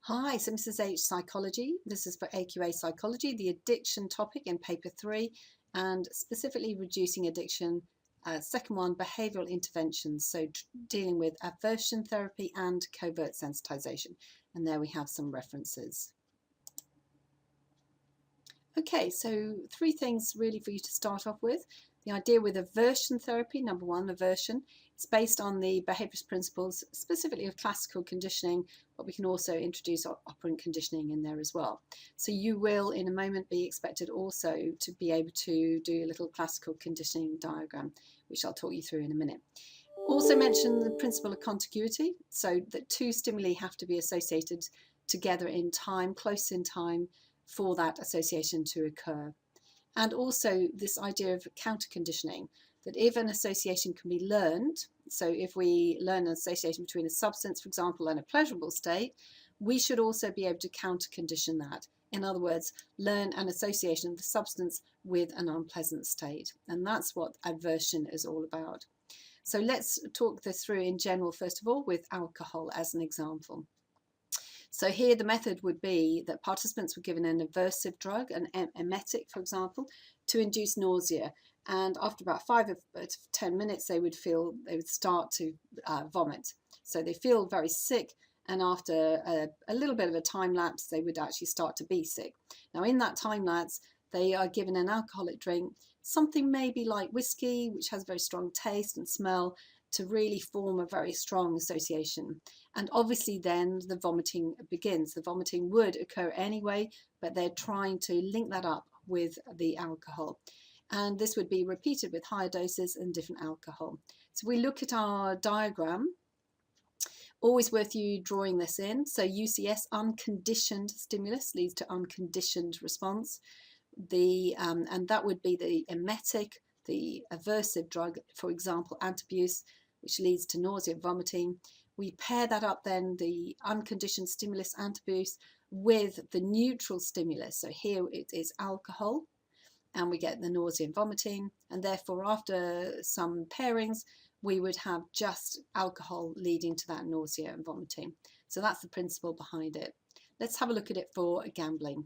Hi, so Mrs. H Psychology. This is for AQA Psychology, the addiction topic in paper 3, and specifically reducing addiction. Second one, behavioural interventions, so dealing with aversion therapy and covert sensitization. And there we have some references. Okay, so 3 things really for you to start off with. The idea with aversion therapy, number 1, aversion. It's based on the behaviourist principles, specifically of classical conditioning, but we can also introduce operant conditioning in there as well. So you will, in a moment, be expected also to be able to do a little classical conditioning diagram, which I'll talk you through in a minute. Also mention the principle of contiguity, so that 2 stimuli have to be associated together in time, close in time, for that association to occur. And also this idea of counter conditioning, that if an association can be learned, so if we learn an association between a substance, for example, and a pleasurable state, we should also be able to counter condition that. In other words, learn an association of the substance with an unpleasant state. And that's what aversion is all about. So let's talk this through in general, first of all, with alcohol as an example. So here the method would be that participants were given an aversive drug, an emetic, for example, to induce nausea. And after about 5 to 10 minutes, they would start to vomit. So they feel very sick, and after a little bit of a time lapse, they would actually start to be sick. Now, in that time lapse, they are given an alcoholic drink, something maybe like whiskey, which has very strong taste and smell, to really form a very strong association. And obviously then the vomiting begins. The vomiting would occur anyway, but they're trying to link that up with the alcohol. And this would be repeated with higher doses and different alcohol. So we look at our diagram. Always worth you drawing this in. So UCS, unconditioned stimulus, leads to unconditioned response. And that would be the emetic, the aversive drug, for example, antabuse, which leads to nausea and vomiting. We pair that up then, the unconditioned stimulus antabuse, with the neutral stimulus. So here it is alcohol, and we get the nausea and vomiting. And therefore, after some pairings, we would have just alcohol leading to that nausea and vomiting. So that's the principle behind it. Let's have a look at it for gambling.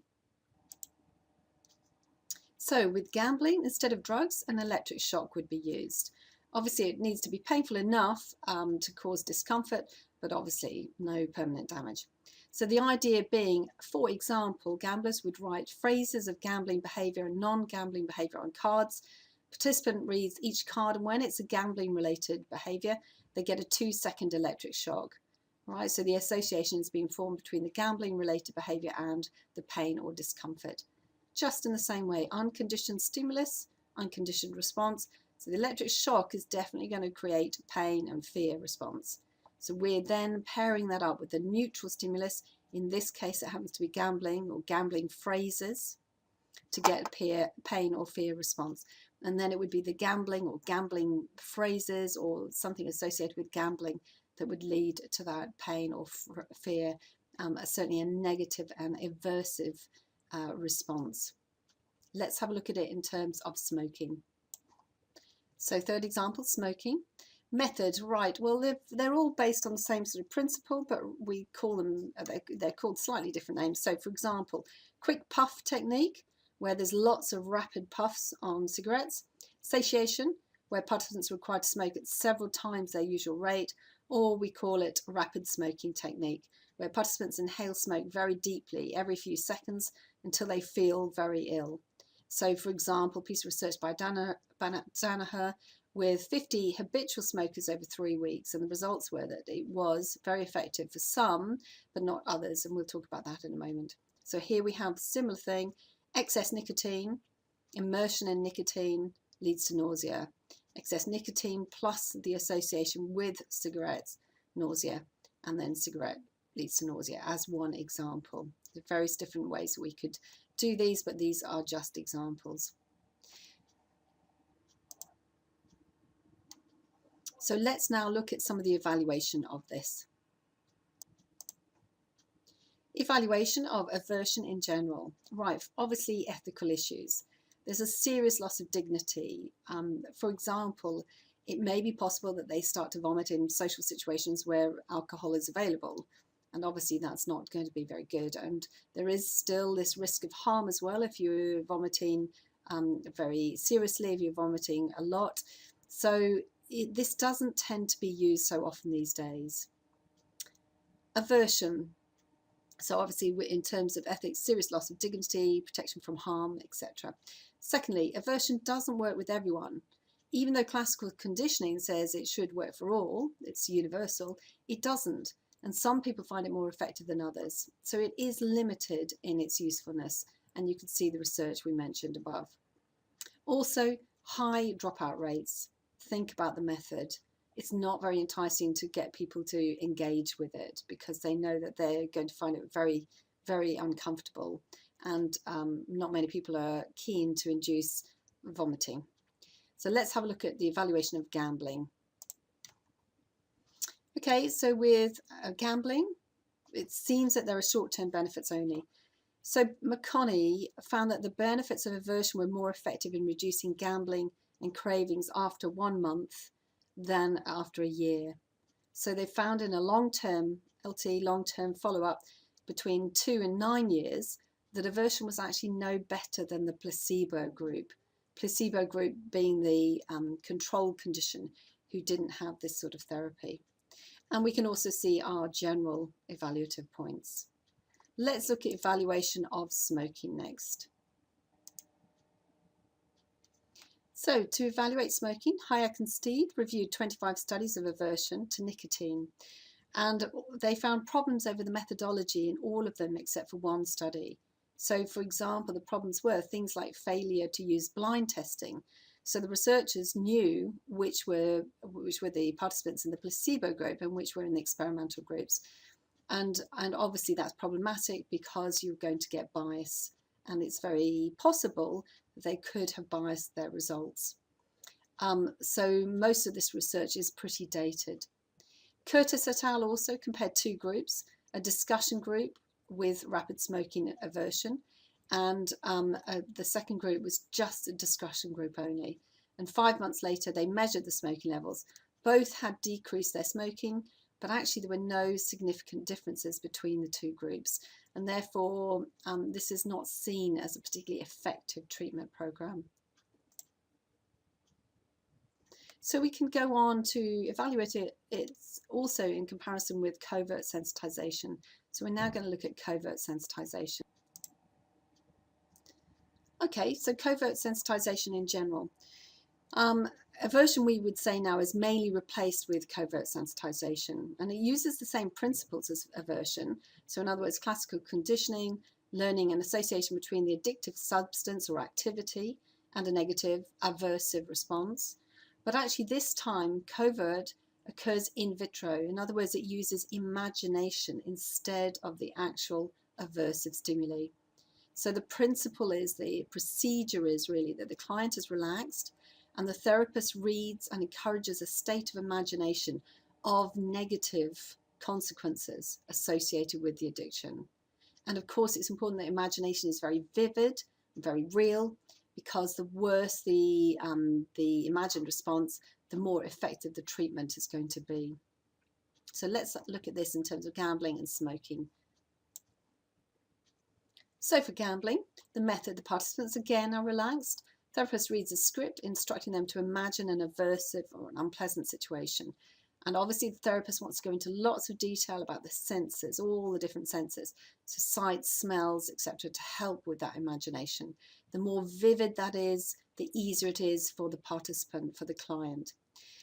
So with gambling, instead of drugs, an electric shock would be used. Obviously, it needs to be painful enough to cause discomfort, but obviously no permanent damage. So the idea being, for example, gamblers would write phrases of gambling behaviour and non-gambling behaviour on cards. Participant reads each card, and when it's a gambling-related behaviour, they get a 2-second electric shock. Right, so the association is being formed between the gambling-related behaviour and the pain or discomfort. Just in the same way, unconditioned stimulus, unconditioned response. So the electric shock is definitely going to create pain and fear response. So we're then pairing that up with the neutral stimulus. In this case, it happens to be gambling or gambling phrases to get pain or fear response. And then it would be the gambling or gambling phrases or something associated with gambling that would lead to that pain or fear, certainly a negative and aversive response. Let's have a look at it in terms of smoking. So third example, smoking. Method, right, well they're all based on the same sort of principle, but we call them, they're called slightly different names. So for example, quick puff technique, where there's lots of rapid puffs on cigarettes. Satiation, where participants are required to smoke at several times their usual rate, or we call it rapid smoking technique, where participants inhale smoke very deeply every few seconds until they feel very ill. So for example, a piece of research by Danaher with 50 habitual smokers over 3 weeks, and the results were that it was very effective for some, but not others, and we'll talk about that in a moment. So here we have a similar thing, excess nicotine, immersion in nicotine leads to nausea. Excess nicotine plus the association with cigarettes, nausea, and then cigarette leads to nausea as one example. There are various different ways we could do these, but these are just examples. So let's now look at some of the evaluation of this. Evaluation of aversion in general. Right, obviously ethical issues. There's a serious loss of dignity. For example, it may be possible that they start to vomit in social situations where alcohol is available. And obviously that's not going to be very good. And there is still this risk of harm as well if you're vomiting very seriously, if you're vomiting a lot. So this doesn't tend to be used so often these days. Aversion. So obviously in terms of ethics, serious loss of dignity, protection from harm, etc. Secondly, aversion doesn't work with everyone. Even though classical conditioning says it should work for all, it's universal, it doesn't. And some people find it more effective than others. So it is limited in its usefulness. And you can see the research we mentioned above. Also, high dropout rates. Think about the method. It's not very enticing to get people to engage with it because they know that they're going to find it very, very uncomfortable. And not many people are keen to induce vomiting. So let's have a look at the evaluation of gambling. Okay, so with gambling, it seems that there are short-term benefits only. So McConney found that the benefits of aversion were more effective in reducing gambling and cravings after 1 month than after a year. So they found in a long-term LT, long-term follow-up between 2 and 9 years, that aversion was actually no better than the placebo group. Placebo group being the control condition who didn't have this sort of therapy. And we can also see our general evaluative points. Let's look at evaluation of smoking next. So to evaluate smoking, Hayek and Steed reviewed 25 studies of aversion to nicotine. And they found problems over the methodology in all of them except for one study. So for example, the problems were things like failure to use blind testing. So the researchers knew which were the participants in the placebo group and which were in the experimental groups. And obviously that's problematic because you're going to get bias, and it's very possible that they could have biased their results. So most of this research is pretty dated. Curtis et al. Also compared 2 groups, a discussion group with rapid smoking aversion, and the second group was just a discussion group only. And 5 months later, they measured the smoking levels. Both had decreased their smoking, but actually there were no significant differences between the 2 groups. And therefore, this is not seen as a particularly effective treatment program. So we can go on to evaluate it. It's also in comparison with covert sensitization. So we're now going to look at covert sensitization. Okay, so covert sensitization in general. Aversion, we would say now, is mainly replaced with covert sensitization, and it uses the same principles as aversion. So in other words, classical conditioning, learning an association between the addictive substance or activity and a negative aversive response. But actually this time, covert occurs in vitro. In other words, it uses imagination instead of the actual aversive stimuli. So the principle is, the procedure is really that the client is relaxed and the therapist reads and encourages a state of imagination of negative consequences associated with the addiction. And of course, it's important that imagination is very vivid, very real, because the worse the imagined response, the more effective the treatment is going to be. So let's look at this in terms of gambling and smoking. So for gambling, the method, the participants again are relaxed. Therapist reads a script instructing them to imagine an aversive or an unpleasant situation. And obviously the therapist wants to go into lots of detail about the senses, all the different senses, so sights, smells, etc., to help with that imagination. The more vivid that is, the easier it is for the participant, for the client.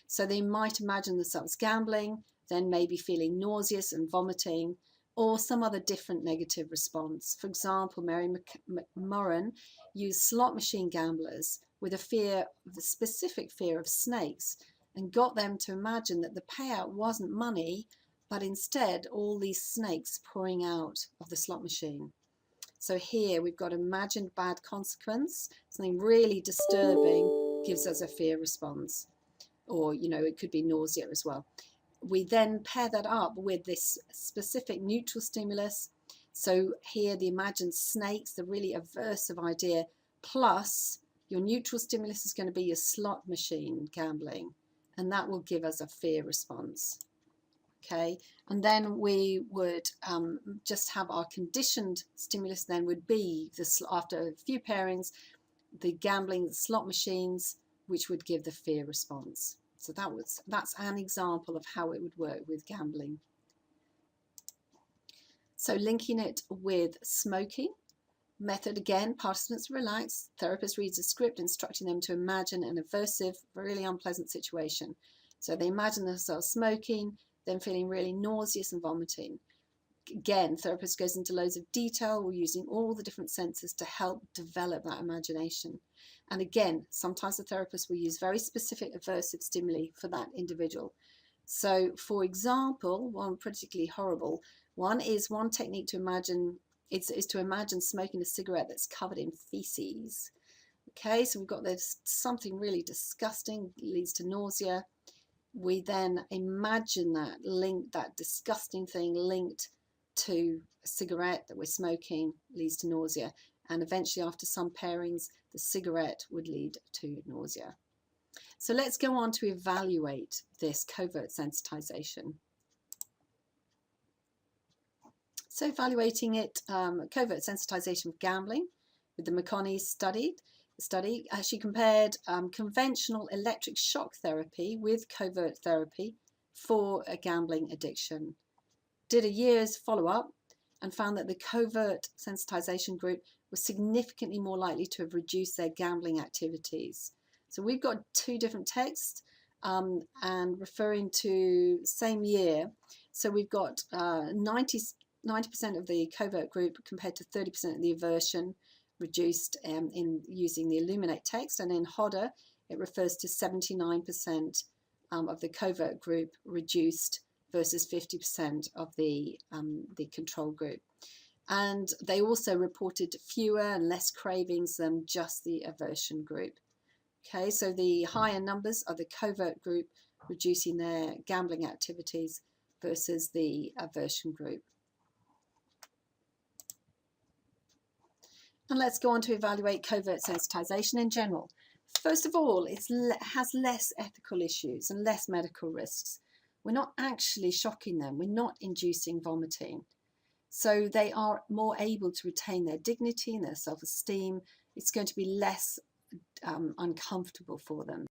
So they might imagine themselves gambling, then maybe feeling nauseous and vomiting, or some other different negative response. For example, Mary McMurran used slot machine gamblers with a specific fear of snakes, and got them to imagine that the payout wasn't money, but instead all these snakes pouring out of the slot machine. So here we've got imagined bad consequence, something really disturbing gives us a fear response, or it could be nausea as well. We then pair that up with this specific neutral stimulus. So here the imagined snakes, the really aversive idea, plus your neutral stimulus is going to be your slot machine gambling, and that will give us a fear response. Okay, and then we would just have our conditioned stimulus. Then would be this, after a few pairings, the gambling, the slot machines, which would give the fear response. So that's an example of how it would work with gambling. So linking it with smoking. Method again, participants relax, therapist reads a script instructing them to imagine an aversive, really unpleasant situation. So they imagine themselves smoking, then feeling really nauseous and vomiting. Again, therapist goes into loads of detail, we're using all the different senses to help develop that imagination. And again, sometimes the therapist will use very specific aversive stimuli for that individual. So for example, one particularly horrible one is one technique to imagine is to imagine smoking a cigarette that's covered in feces. Okay, so we've got this something really disgusting, leads to nausea. We then imagine that disgusting thing linked to a cigarette that we're smoking, leads to nausea, and eventually after some pairings the cigarette would lead to nausea. So let's go on to evaluate this covert sensitization. So evaluating it, covert sensitization with gambling, with the McConney study, she compared conventional electric shock therapy with covert therapy for a gambling addiction. Did a year's follow-up and found that the covert sensitization group was significantly more likely to have reduced their gambling activities. So we've got two different texts and referring to same year. So we've got 90% of the covert group compared to 30% of the aversion reduced in using the Illuminate text, and in Hodder it refers to 79% of the covert group reduced versus 50% of the control group. And they also reported fewer and less cravings than just the aversion group. Okay, so the higher numbers are the covert group reducing their gambling activities versus the aversion group. And let's go on to evaluate covert sensitization in general. First of all, it has less ethical issues and less medical risks. We're not actually shocking them. We're not inducing vomiting. So they are more able to retain their dignity and their self-esteem. It's going to be less uncomfortable for them.